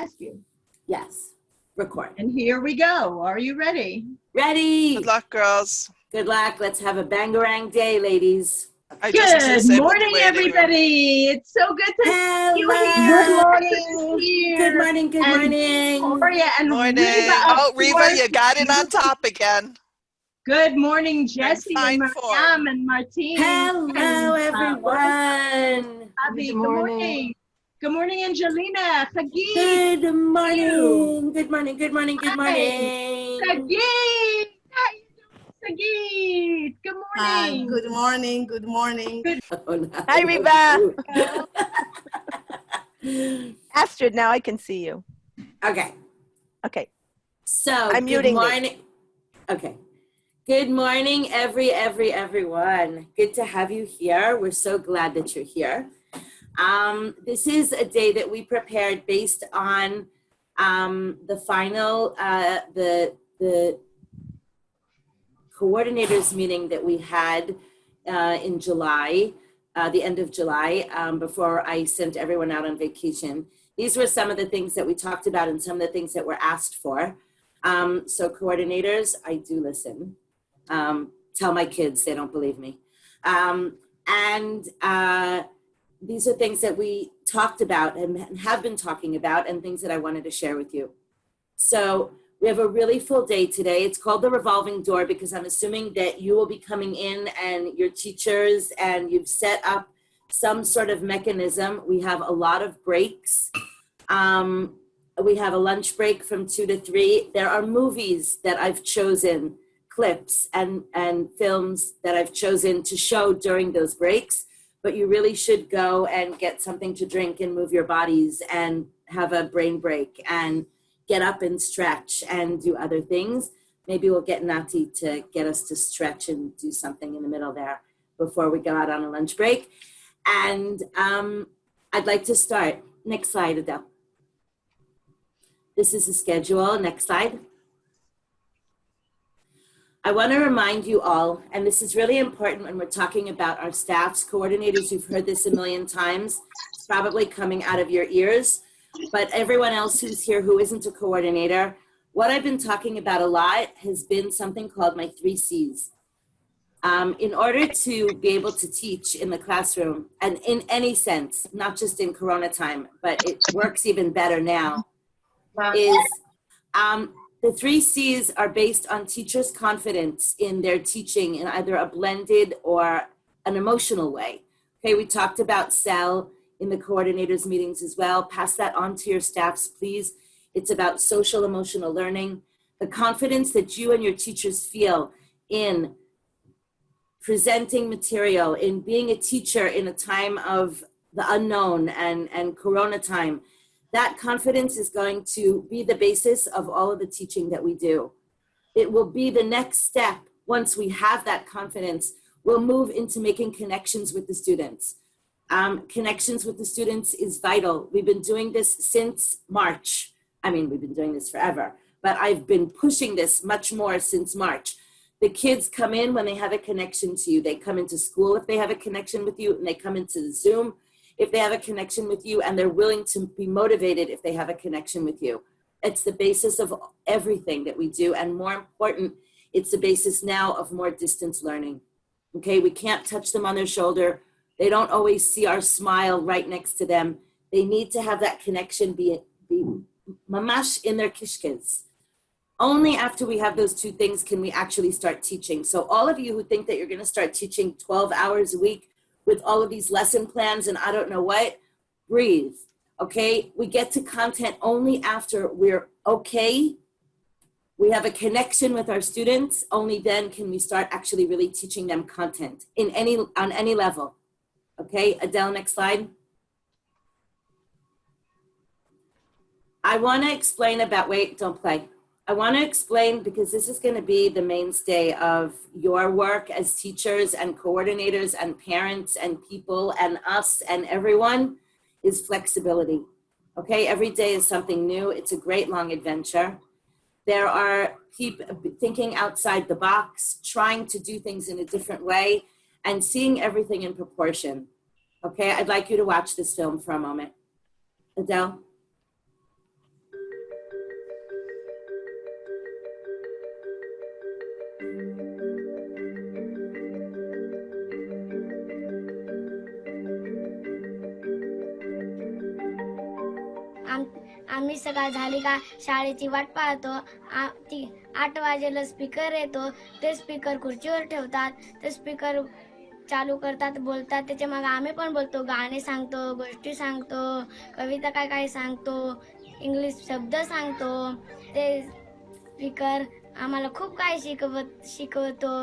ask you. Yes, record. And here we go. Are you ready? Ready. Good luck, girls. Good luck. Let's have a bangarang day, ladies. I just was gonna Good say, we'll be morning, waiting. everybody. It's so good to see you here. Hello. Good morning. Good morning. Gloria and Morning. Reba, of Oh, Reba, course. you got it on top again. Good morning, Jesse fine and form. Mariam and Martine. Hello, and, everyone. Abby, good morning. Good morning, Angelina. Hagee. Good morning. Good morning. Good morning. Good morning. Hagee. How you doing, Hagee? Good morning. Good morning. Good morning. Oh, no. Hi, Reba. Astrid, now I can see you. Okay. Okay. So I'm good muting me. morning. Okay. Good morning, everyone. Good to have you here. We're so glad that you're here. This is a day that we prepared based on the final, the coordinators meeting that we had in July, the end of July, before I sent everyone out on vacation. These were some of the things that we talked about and some of the things that were asked for. So coordinators, I do listen. Tell my kids, they don't believe me. These are things that we talked about and have been talking about and things that I wanted to share with you. So we have a really full day today. It's called the revolving door because I'm assuming that you will be coming in and your teachers and you've set up some sort of mechanism. We have a lot of breaks. We have a lunch break from 2 to 3. There are movies that I've chosen, clips and films that I've chosen to show during those breaks, but you really should go and get something to drink and move your bodies and have a brain break and get up and stretch and do other things. Maybe we'll get Nati to get us to stretch and do something in the middle there before we go out on a lunch break. And I'd like to start. Next slide, Adele. This is the schedule. Next slide. I want to remind you all, and this is really important when we're talking about our staffs, coordinators, you've heard this a million times. It's probably coming out of your ears, but everyone else who's here who isn't a coordinator, what I've been talking about a lot has been something called my 3 C's. In order to be able to teach in the classroom, and in any sense, not just in Corona time, but it works even better now, is the 3 C's are based on teachers' confidence in their teaching in either a blended or an emotional way. Okay, we talked about SEL in the coordinators meetings as well. Pass that on to your staffs, please. It's about social emotional learning. The confidence that you and your teachers feel in presenting material, in being a teacher in a time of the unknown and Corona time. That confidence is going to be the basis of all of the teaching that we do. It will be the next step. Once we have that confidence, we'll move into making connections with the students. Connections with the students is vital. We've been doing this since March. I mean, we've been doing this forever, but I've been pushing this much more since March. The kids come in when they have a connection to you. They come into school if they have a connection with you, and they come into Zoom if they have a connection with you, and they're willing to be motivated if they have a connection with you. It's the basis of everything that we do, and more important, it's the basis now of more distance learning. Okay, we can't touch them on their shoulder. They don't always see our smile right next to them. They need to have that connection be mamash in their kishkes. Only after we have those 2 things can we actually start teaching. So all of you who think that you're going to start teaching 12 hours a week with all of these lesson plans and I don't know what, breathe, okay? We get to content only after we're okay. We have a connection with our students. Only then can we start actually really teaching them content on any level. Okay, Adele, next slide. I want to explain about, wait, don't play. I want to explain because this is going to be the mainstay of your work as teachers and coordinators and parents and people and us and everyone is flexibility. Okay, every day is something new. It's a great long adventure. There are people thinking outside the box, trying to do things in a different way and seeing everything in proportion. Okay, I'd like you to watch this film for a moment. Adele? आम्ही सकाळ झाली का शाळेची वाट पाहतो. ती 8 वाजेला speaker येतो. ते स्पीकर खुर्चीवर ठेवतात. ते स्पीकर चालू करतात, बोलतात. त्याच्या मागे आम्ही पण बोलतो, गाणे सांगतो, गोष्टी सांगतो, कविता काय काय सांगतो, इंग्लिश शब्द सांगतो. ते स्पीकर आम्हाला खूप काय शिकवतो.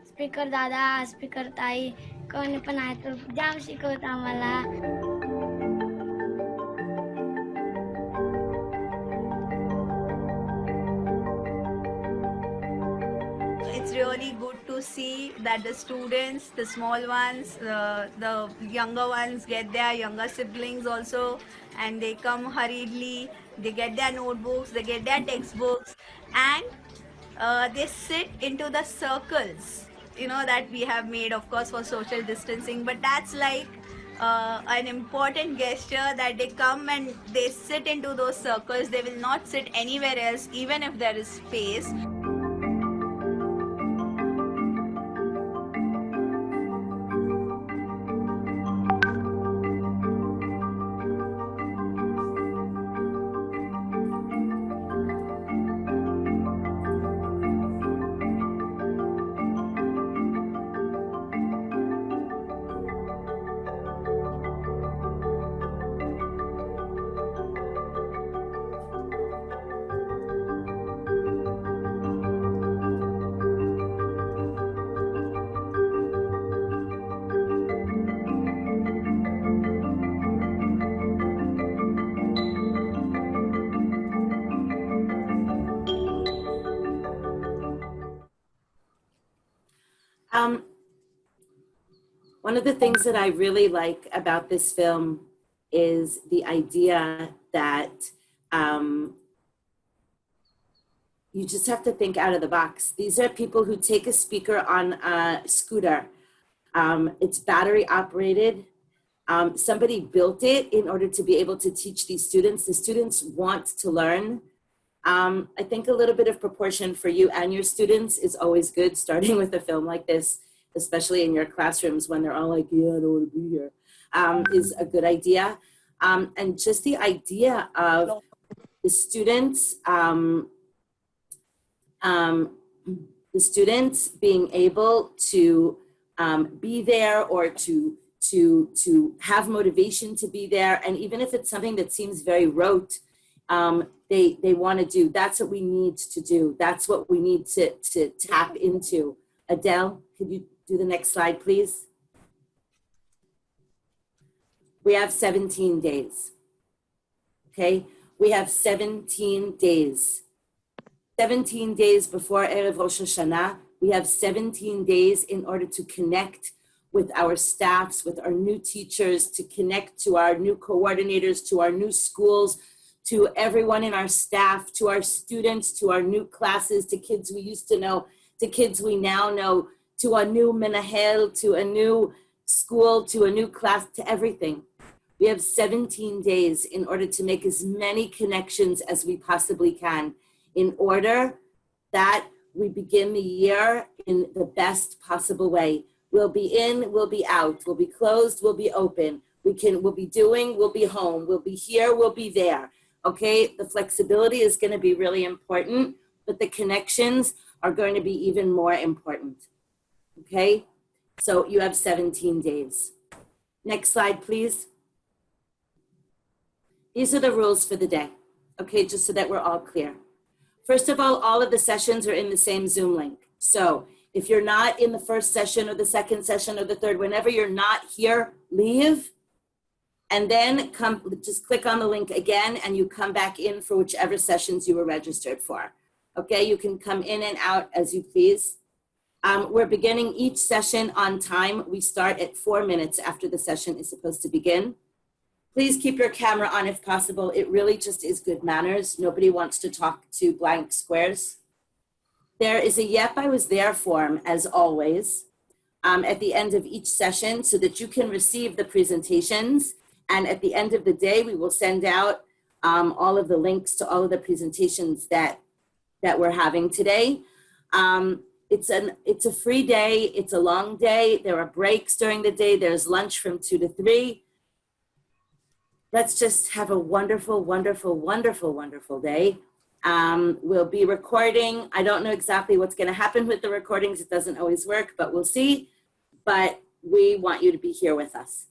स्पीकर दादा, स्पीकर ताई कोणी पण आहे तो जाम शिकवतो आम्हाला. It's really good to see that the students, the small ones, the younger ones get their younger siblings also, and they come hurriedly, they get their notebooks, they get their textbooks, and they sit into the circles, that we have made, of course, for social distancing. But that's like an important gesture, that they come and they sit into those circles. They will not sit anywhere else, even if there is space. One of the things that I really like about this film is the idea that you just have to think out of the box. These are people who take a speaker on a scooter. It's battery operated. Somebody built it in order to be able to teach these students. The students want to learn. I think a little bit of proportion for you and your students is always good, starting with a film like this, especially in your classrooms when they're all like, yeah, I don't want to be here, is a good idea. And just the idea of the students, being able to be there, or to have motivation to be there. And even if it's something that seems very rote, they want to do. That's what we need to do. That's what we need to tap into. Adele, could you do the next slide, please? We have 17 days. Okay, we have 17 days. 17 days before Erev Rosh Hashanah. We have 17 days in order to connect with our staffs, with our new teachers, to connect to our new coordinators, to our new schools, to everyone in our staff, to our students, to our new classes, to kids we used to know, to kids we now know, to a new menahel, to a new school, to a new class, to everything. We have 17 days in order to make as many connections as we possibly can, in order that we begin the year in the best possible way. We'll be in, we'll be out, we'll be closed, we'll be open. We'll be doing, we'll be home, we'll be here, we'll be there. Okay, the flexibility is going to be really important, but the connections are going to be even more important. Okay, so you have 17 days. Next slide, please. These are the rules for the day. Okay, just so that we're all clear. First of all of the sessions are in the same Zoom link. So if you're not in the first session or the second session or the third, whenever you're not here, leave. And then just click on the link again and you come back in for whichever sessions you were registered for. Okay, you can come in and out as you please. We're beginning each session on time. We start at 4 minutes after the session is supposed to begin. Please keep your camera on if possible. It really just is good manners. Nobody wants to talk to blank squares. There is a Yep, I was there form, as always, at the end of each session so that you can receive the presentations. And at the end of the day, we will send out all of the links to all of the presentations that we're having today. It's a free day. It's a long day. There are breaks during the day. There's lunch from 2 to 3. let's just have a wonderful, wonderful, wonderful, wonderful day. We'll be recording. I don't know exactly what's going to happen with the recordings. It doesn't always work, but we'll see. But we want you to be here with us.